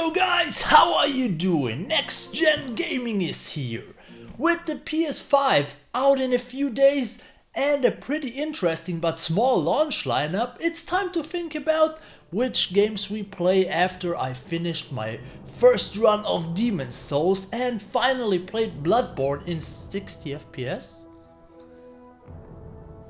Yo guys, how are you doing? Next Gen Gaming is here. With the PS5 out in a few days and a pretty interesting but small launch lineup, it's time to think about which games we play after I finished my first run of Demon's Souls and finally played Bloodborne in 60 FPS.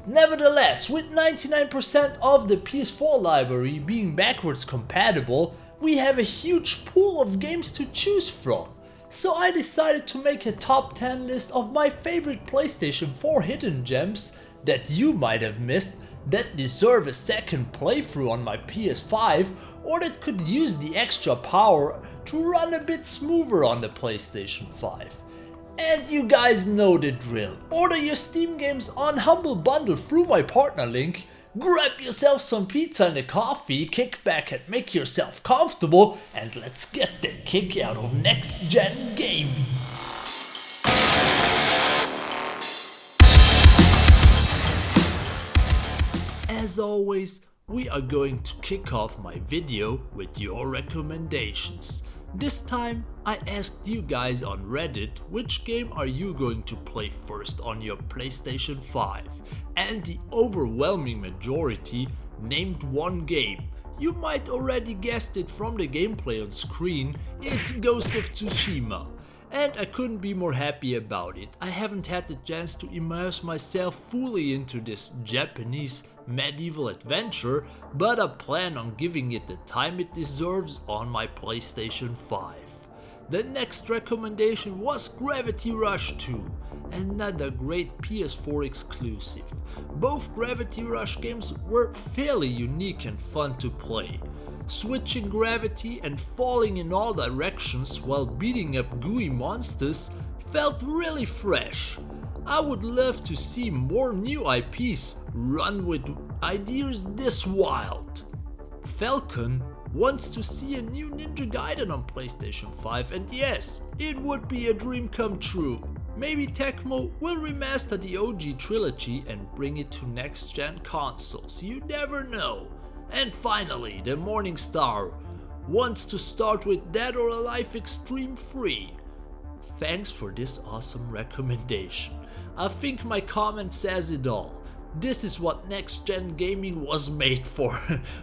Nevertheless, with 99% of the PS4 library being backwards compatible, we have a huge pool of games to choose from. So I decided to make a top 10 list of my favorite PlayStation 4 Hidden Gems that you might have missed, that deserve a second playthrough on my PS5, or that could use the extra power to run a bit smoother on the PlayStation 5. And you guys know the drill. Order your Steam games on Humble Bundle through my partner link, grab yourself some pizza and a coffee, kick back and make yourself comfortable, and let's get the kick out of next gen gaming. As always, we are going to kick off my video with your recommendations. This time I asked you guys on Reddit which game are you going to play first on your PlayStation 5, and the overwhelming majority named one game. You might already guessed it from the gameplay on screen, it's Ghost of Tsushima. And I couldn't be more happy about it. I haven't had the chance to immerse myself fully into this Japanese medieval adventure, but I plan on giving it the time it deserves on my PlayStation 5. The next recommendation was Gravity Rush 2, another great PS4 exclusive. Both Gravity Rush games were fairly unique and fun to play. Switching gravity and falling in all directions while beating up gooey monsters felt really fresh. I would love to see more new IPs run with ideas this wild. Falcon wants to see a new Ninja Gaiden on PlayStation 5, and yes, it would be a dream come true. Maybe Tecmo will remaster the OG trilogy and bring it to next gen consoles, you never know. And finally, the Morning Star wants to start with Dead or Alive Extreme 3. Thanks for this awesome recommendation. I think my comment says it all. This is what next gen gaming was made for.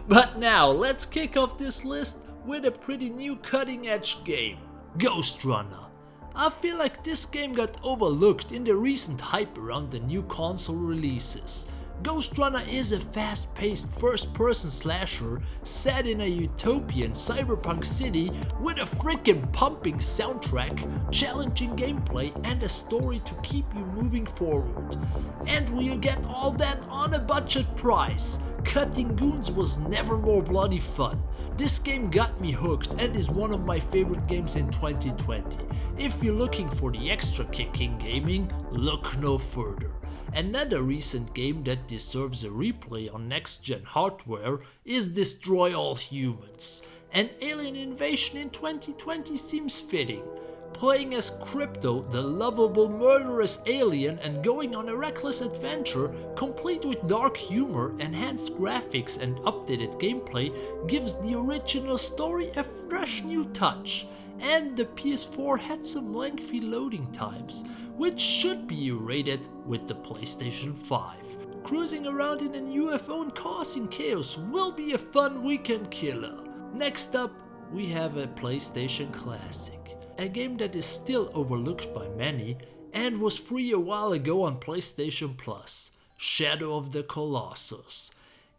But now, let's kick off this list with a pretty new cutting edge game, Ghostrunner. I feel like this game got overlooked in the recent hype around the new console releases. Ghostrunner is a fast-paced first-person slasher set in a utopian cyberpunk city with a freaking pumping soundtrack, challenging gameplay, and a story to keep you moving forward. And we get all that on a budget price. Cutting goons was never more bloody fun. This game got me hooked and is one of my favorite games in 2020. If you're looking for the extra kick in gaming, look no further. Another recent game that deserves a replay on next-gen hardware is Destroy All Humans. An alien invasion in 2020 seems fitting. Playing as Crypto, the lovable murderous alien, and going on a reckless adventure, complete with dark humor, enhanced graphics and updated gameplay, gives the original story a fresh new touch. And the PS4 had some lengthy loading times, which should be rated with the PlayStation 5. Cruising around in an UFO and causing chaos will be a fun weekend killer. Next up, we have a PlayStation classic, a game that is still overlooked by many and was free a while ago on PlayStation Plus, Shadow of the Colossus.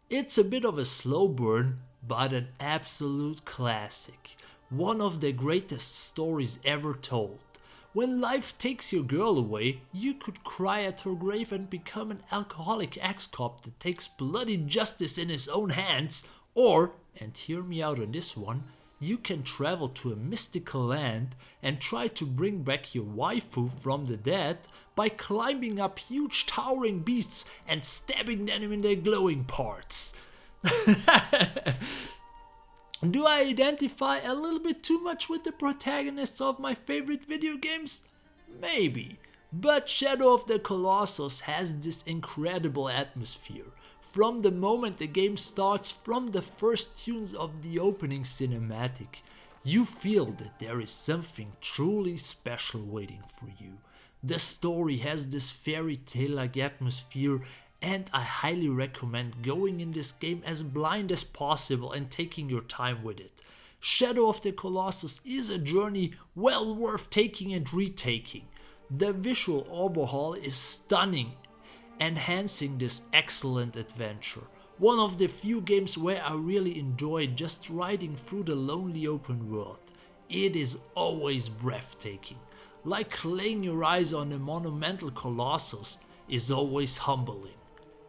It's a bit of a slow burn, but an absolute classic. One of the greatest stories ever told. When life takes your girl away, you could cry at her grave and become an alcoholic ex-cop that takes bloody justice in his own hands, or, and hear me out on this one, you can travel to a mystical land and try to bring back your waifu from the dead by climbing up huge towering beasts and stabbing them in their glowing parts. Do I identify a little bit too much with the protagonists of my favorite video games? Maybe. But Shadow of the Colossus has this incredible atmosphere. From the moment the game starts, from the first tunes of the opening cinematic, you feel that there is something truly special waiting for you. The story has this fairy tale-like atmosphere, and I highly recommend going in this game as blind as possible and taking your time with it. Shadow of the Colossus is a journey well worth taking and retaking. The visual overhaul is stunning, enhancing this excellent adventure. One of the few games where I really enjoyed just riding through the lonely open world. It is always breathtaking. Like laying your eyes on a monumental Colossus is always humbling.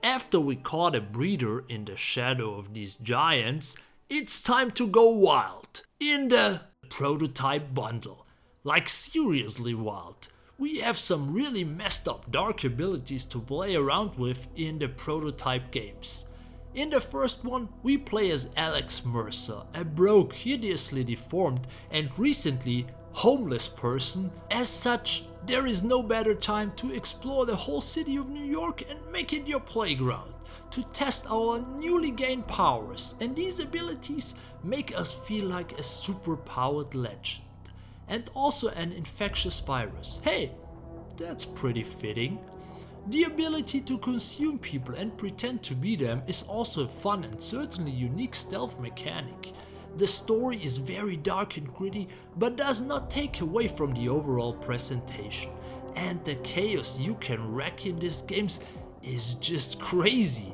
After we caught a breather in the shadow of these giants, it's time to go wild in the prototype bundle. Like seriously wild. We have some really messed up dark abilities to play around with in the prototype games. In the first one, we play as Alex Mercer, a broke, hideously deformed and recently homeless person. As such, there is no better time to explore the whole city of New York and make it your playground, to test our newly gained powers, and these abilities make us feel like a super-powered legend. And also an infectious virus. Hey, that's pretty fitting. The ability to consume people and pretend to be them is also a fun and certainly unique stealth mechanic. The story is very dark and gritty, but does not take away from the overall presentation. And the chaos you can wreak in these games is just crazy.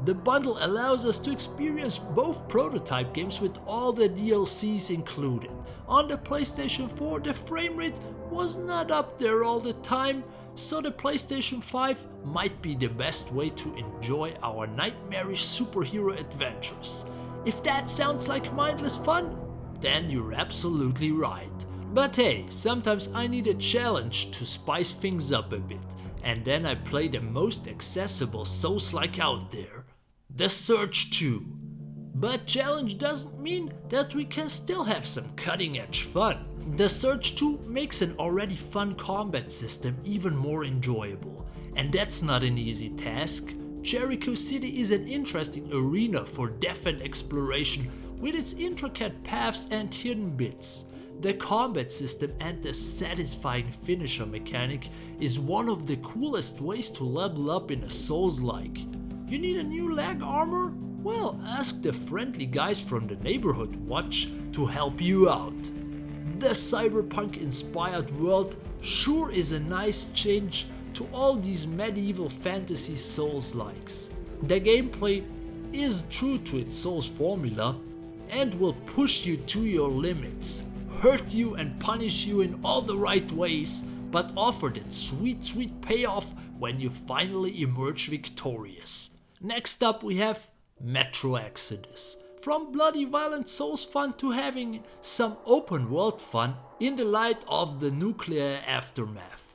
The bundle allows us to experience both prototype games with all the DLCs included. On the PlayStation 4, the frame rate was not up there all the time, so the PlayStation 5 might be the best way to enjoy our nightmarish superhero adventures. If that sounds like mindless fun, then you're absolutely right. But hey, sometimes I need a challenge to spice things up a bit, and then I play the most accessible Souls-like out there, The Surge 2. But challenge doesn't mean that we can still have some cutting-edge fun. The Surge 2 makes an already fun combat system even more enjoyable, and that's not an easy task. Jericho City is an interesting arena for depth and exploration with its intricate paths and hidden bits. The combat system and the satisfying finisher mechanic is one of the coolest ways to level up in a Souls-like. You need a new leg armor? Well, ask the friendly guys from the neighborhood watch to help you out. The cyberpunk-inspired world sure is a nice change to all these medieval fantasy Souls-likes. The gameplay is true to its Souls formula and will push you to your limits, hurt you and punish you in all the right ways, but offer that sweet payoff when you finally emerge victorious. Next up we have Metro Exodus. From bloody violent Souls fun to having some open world fun in the light of the nuclear aftermath.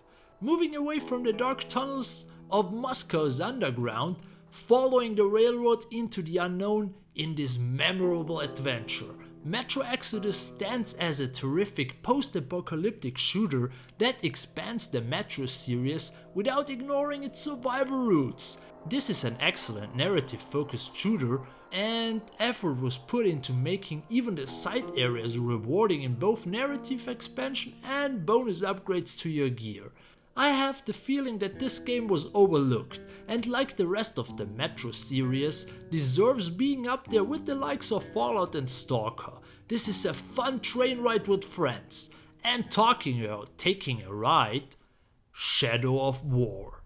Moving away from the dark tunnels of Moscow's underground, following the railroad into the unknown in this memorable adventure. Metro Exodus stands as a terrific post-apocalyptic shooter that expands the Metro series without ignoring its survival roots. This is an excellent narrative-focused shooter, and effort was put into making even the side areas rewarding in both narrative expansion and bonus upgrades to your gear. I have the feeling that this game was overlooked, and like the rest of the Metro series, deserves being up there with the likes of Fallout and Stalker. This is a fun train ride with friends. And talking about taking a ride, Shadow of War.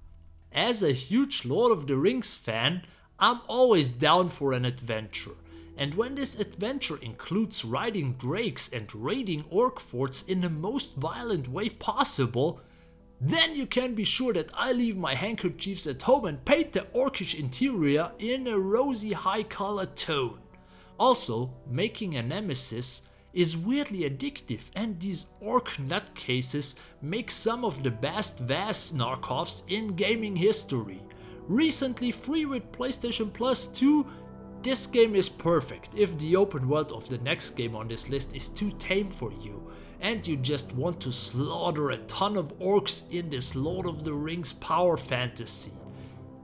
As a huge Lord of the Rings fan, I'm always down for an adventure. And when this adventure includes riding drakes and raiding orc forts in the most violent way possible, then you can be sure that I leave my handkerchiefs at home and paint the orcish interior in a rosy high-colored tone. Also, making a nemesis is weirdly addictive, and these orc nutcases make some of the best VAS knockoffs in gaming history. Recently free with PlayStation Plus 2, this game is perfect if the open world of the next game on this list is too tame for you and you just want to slaughter a ton of orcs in this Lord of the Rings power fantasy.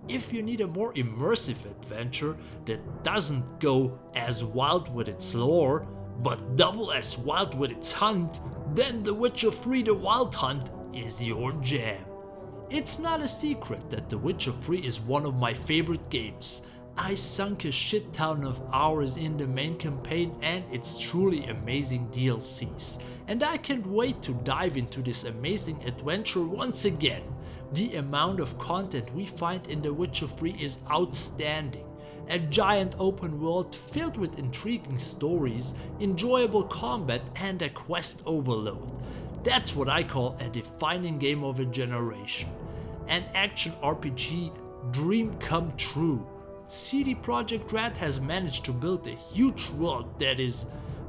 If you need a more immersive adventure that doesn't go as wild with its lore, but double as wild with its hunt, then The Witcher 3 The Wild Hunt is your jam. It's not a secret that The Witcher 3 is one of my favorite games. I sunk a shit ton of hours in the main campaign and its truly amazing DLCs, and I can't wait to dive into this amazing adventure once again. The amount of content we find in The Witcher 3 is outstanding. A giant open world filled with intriguing stories, enjoyable combat and a quest overload. That's what I call a defining game of a generation. An action RPG dream come true. CD Projekt Red has managed to build a huge world that is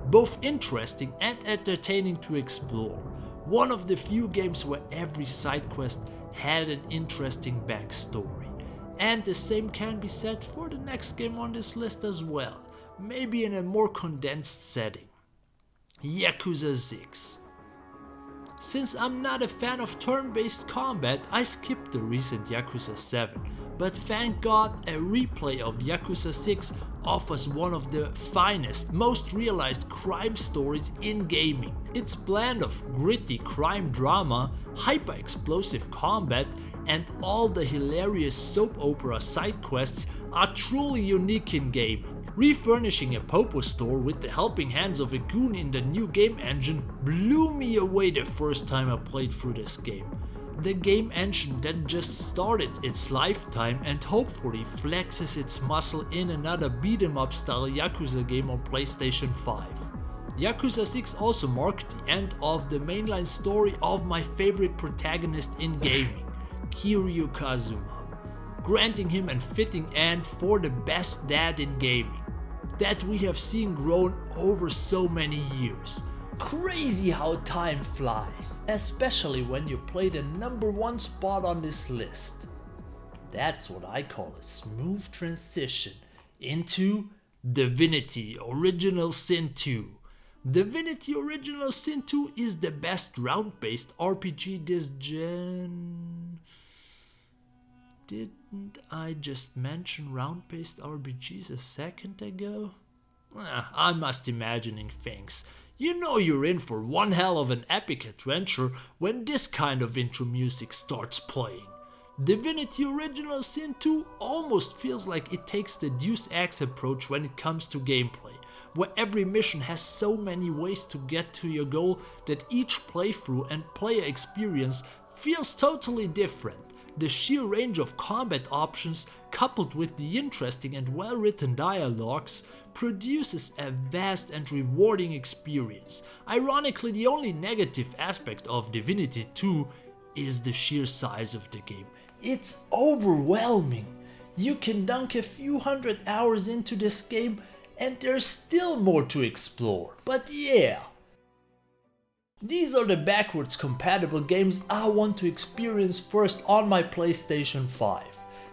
both interesting and entertaining to explore. One of the few games where every side quest had an interesting backstory. And the same can be said for the next game on this list as well, maybe in a more condensed setting. Yakuza 6. Since I'm not a fan of turn-based combat, I skipped the recent Yakuza 7, but thank God a replay of Yakuza 6 offers one of the finest, most realized crime stories in gaming. Its blend of gritty crime drama, hyper-explosive combat, and all the hilarious soap opera side quests are truly unique in gaming. Refurnishing a Popo store with the helping hands of a goon in the new game engine blew me away the first time I played through this game. The game engine that just started its lifetime and hopefully flexes its muscle in another beat 'em up style Yakuza game on PlayStation 5. Yakuza 6 also marked the end of the mainline story of my favorite protagonist in gaming, Kiryu Kazuma, granting him a fitting end for the best dad in gaming that we have seen grown over so many years. Crazy how time flies, especially when you play the #1 spot on this list. That's what I call a smooth transition into Divinity Original Sin 2. Divinity Original Sin 2 is the best round-based RPG this gen. Didn't I just mention round-based RPGs a second ago? I must imagining things. You know you're in for one hell of an epic adventure when this kind of intro music starts playing. Divinity Original Sin 2 almost feels like it takes the Deus Ex approach when it comes to gameplay, where every mission has so many ways to get to your goal that each playthrough and player experience feels totally different. The sheer range of combat options, coupled with the interesting and well-written dialogues, produces a vast and rewarding experience. Ironically, the only negative aspect of Divinity 2 is the sheer size of the game. It's overwhelming. You can dunk a few hundred hours into this game and there's still more to explore. But yeah. These are the backwards compatible games I want to experience first on my PlayStation 5.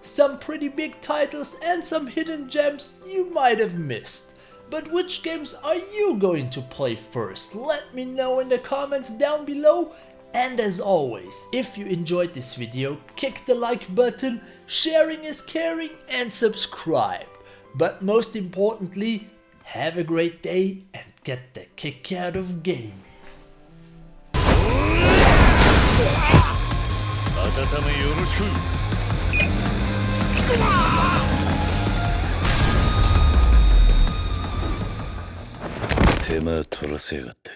Some pretty big titles and some hidden gems you might have missed. But which games are you going to play first? Let me know in the comments down below. And as always, if you enjoyed this video, kick the like button, sharing is caring, and subscribe. But most importantly, have a great day and get the kick out of gaming. 温めよろしく手間取らせやがって